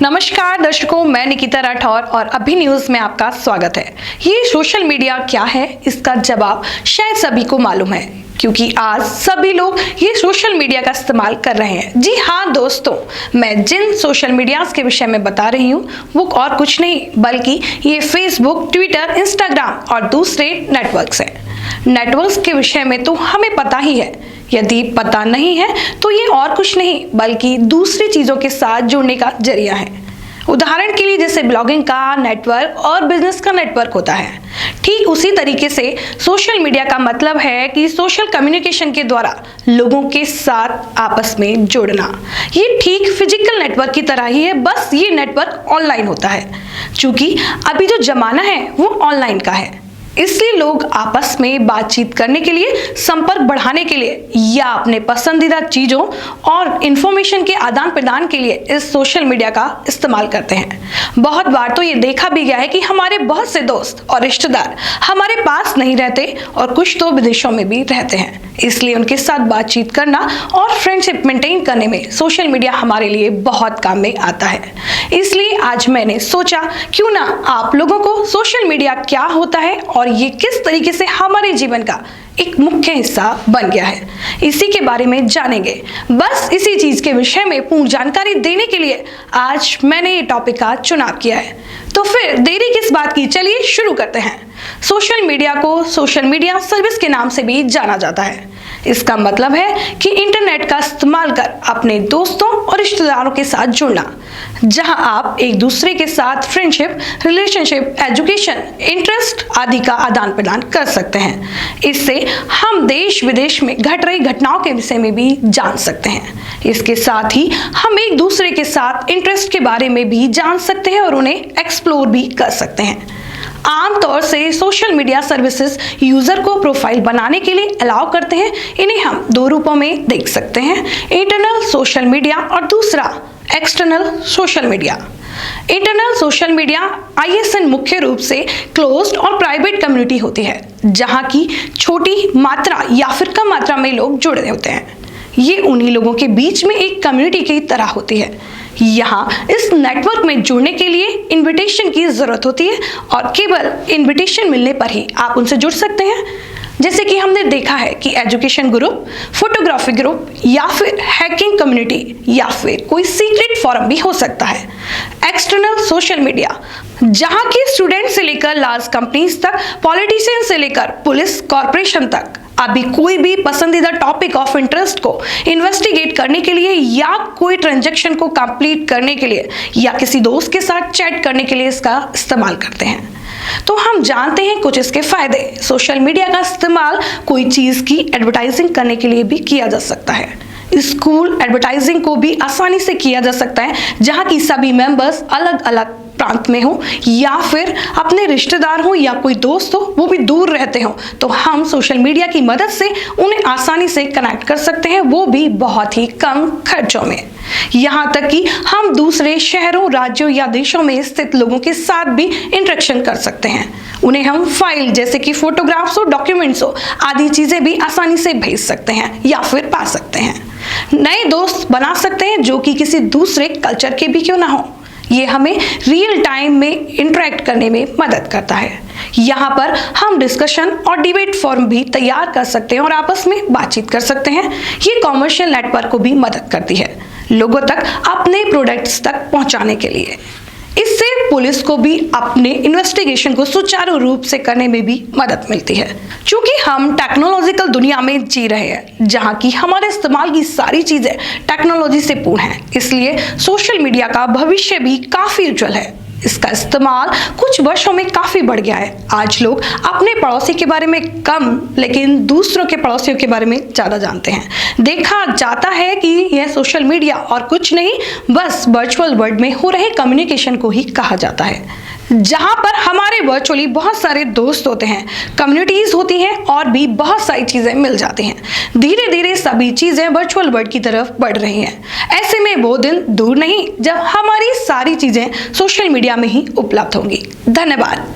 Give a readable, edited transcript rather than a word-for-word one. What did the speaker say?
नमस्कार दर्शकों, मैं निकिता राठौर और अभी न्यूज में आपका स्वागत है। ये सोशल मीडिया क्या है, इसका जवाब शायद सभी को मालूम है, क्योंकि आज सभी लोग ये सोशल मीडिया का इस्तेमाल कर रहे हैं। जी हाँ दोस्तों, मैं जिन सोशल मीडियाज के विषय में बता रही हूँ वो और कुछ नहीं बल्कि ये फेसबुक, ट्विटर, इंस्टाग्राम और दूसरे नेटवर्क्स हैं। नेटवर्क्स के विषय में तो हमें पता ही है, यदि पता नहीं है तो ये और कुछ नहीं बल्कि दूसरी चीजों के साथ जुड़ने का जरिया है। उदाहरण के लिए जैसे ब्लॉगिंग का नेटवर्क और बिजनेस का नेटवर्क होता है, ठीक उसी तरीके से सोशल मीडिया का मतलब है कि सोशल कम्युनिकेशन के द्वारा लोगों के साथ आपस में जुड़ना। ये ठीक फिजिकल नेटवर्क की तरह ही है, बस ये नेटवर्क ऑनलाइन होता है। क्योंकि अभी जो जमाना है वो ऑनलाइन का है, इसलिए लोग आपस में बातचीत करने के लिए, संपर्क बढ़ाने के लिए या अपने पसंदीदा चीजों और इंफॉर्मेशन के आदान प्रदान के लिए इस सोशल मीडिया का इस्तेमाल करते हैं। बहुत बार तो ये देखा भी गया है कि हमारे बहुत से दोस्त और रिश्तेदार हमारे पास नहीं रहते और कुछ तो विदेशों में भी रहते हैं, इसलिए उनके साथ बातचीत करना और फ्रेंडशिप मेंटेन करने में सोशल मीडिया हमारे लिए बहुत काम में आता है। इसलिए आज मैंने सोचा क्यों ना आप लोगों को सोशल मीडिया क्या होता है और ये किस तरीके से हमारे जीवन का एक मुख्य हिस्सा बन गया है, इसी के बारे में जानेंगे। बस इसी चीज के विषय में पूर्ण जानकारी देने के लिए आज मैंने ये टॉपिक का चुनाव किया है। तो फिर देरी किस बात की, चलिए शुरू करते हैं। सोशल मीडिया को सोशल मीडिया सर्विस के नाम से भी जाना जाता है। इसका मतलब है कि इंटरनेट का इस्तेमाल कर अपने दोस्तों और रिश्तेदारों के साथ जुड़ना, जहां आप एक दूसरे के साथ फ्रेंडशिप, रिलेशनशिप, एजुकेशन, इंटरेस्ट आदि का आदान प्रदान कर सकते हैं। इससे हम देश विदेश में घट रही घटनाओं के विषय में भी जान सकते हैं। इसके साथ ही हम एक दूसरे के साथ इंटरेस्ट के बारे में भी जान सकते हैं और उन्हें एक्सप्लोर भी कर सकते हैं। आमतौर से सोशल मीडिया सर्विसेज यूजर को प्रोफाइल बनाने के लिए अलाउ करते हैं। इन्हें हम दो रूपों में देख सकते हैं, इंटरनल सोशल मीडिया और दूसरा external social media. Internal social media ISN मुख्य रूप से क्लोज्ड और प्राइवेट कम्युनिटी होती है, जहां की छोटी मात्रा या फिर कम मात्रा में लोग जुड़े होते हैं। ये उन्हीं लोगों के बीच में एक कम्युनिटी की तरह होती है। यहाँ इस नेटवर्क में जुड़ने के लिए इनविटेशन की जरूरत होती है और केवल इनविटेशन मिलने पर ही आप उनसे जुड़ सकते हैं। जैसे कि हमने देखा है कि एजुकेशन ग्रुप, फोटोग्राफी ग्रुप या फिर हैकिंग कम्युनिटी या फिर कोई सीक्रेट फोरम भी हो सकता है। एक्सटर्नल सोशल मीडिया, जहाँ की स्टूडेंट से लेकर लार्ज कंपनीज तक, पॉलिटिशियन से लेकर पुलिस, कॉर्पोरेशन तक अभी कोई भी पसंदीदा टॉपिक ऑफ इंटरेस्ट को इन्वेस्टिगेट करने के लिए या कोई ट्रांजैक्शन को कंप्लीट करने के लिए या किसी दोस्त के साथ चैट करने के लिए इसका इस्तेमाल करते हैं। तो हम जानते हैं कुछ इसके फायदे। सोशल मीडिया का इस्तेमाल कोई चीज की एडवर्टाइजिंग करने के लिए भी किया जा सकता है। स्कूल एडवर्टाइजिंग को भी आसानी से किया जा सकता है, जहां की सभी मेंबर्स अलग अलग प्रांत में हो या फिर अपने रिश्तेदार हो या कोई दोस्त हो वो भी दूर रहते हो, तो हम सोशल मीडिया की मदद से उन्हें आसानी से कनेक्ट कर सकते हैं, वो भी बहुत ही कम खर्चों में। यहाँ तक कि हम दूसरे शहरों, राज्यों या देशों में स्थित लोगों के साथ भी इंटरेक्शन कर सकते हैं। उन्हें हम फाइल जैसे कि फोटोग्राफ्स हो, डॉक्यूमेंट्स हो आदि चीजें भी आसानी से भेज सकते हैं या फिर पा सकते हैं। नए दोस्त बना सकते हैं जो कि किसी दूसरे कल्चर के भी क्यों ना हो। ये हमें रियल टाइम में इंटरेक्ट करने में मदद करता है। यहाँ पर हम डिस्कशन और डिबेट फॉर्म भी तैयार कर सकते हैं और आपस में बातचीत कर सकते हैं। ये कॉमर्शियल नेटवर्क को भी मदद करती है लोगों तक अपने प्रोडक्ट्स तक पहुंचाने के लिए। इससे पुलिस को भी अपने इन्वेस्टिगेशन को सुचारू रूप से करने में भी मदद मिलती है। क्योंकि हम टेक्नोलॉजिकल दुनिया में जी रहे हैं, जहां की हमारे इस्तेमाल की सारी चीजें टेक्नोलॉजी से पूर्ण है, इसलिए सोशल मीडिया का भविष्य भी काफी उज्जवल है। इसका इस्तेमाल कुछ वर्षों में काफी बढ़ गया है। आज लोग अपने पड़ोसी के बारे में कम लेकिन दूसरों के पड़ोसियों के बारे में ज्यादा जानते हैं। देखा जाता है कि यह सोशल मीडिया और कुछ नहीं बस वर्चुअल वर्ल्ड में हो रहे कम्युनिकेशन को ही कहा जाता है, जहां पर हमारे वर्चुअली बहुत सारे दोस्त होते हैं, कम्युनिटीज होती हैं और भी बहुत सारी चीजें मिल जाती हैं। धीरे धीरे सभी चीजें वर्चुअल वर्ल्ड की तरफ बढ़ रही हैं। ऐसे में वो दिन दूर नहीं जब हमारी सारी चीजें सोशल मीडिया में ही उपलब्ध होंगी। धन्यवाद।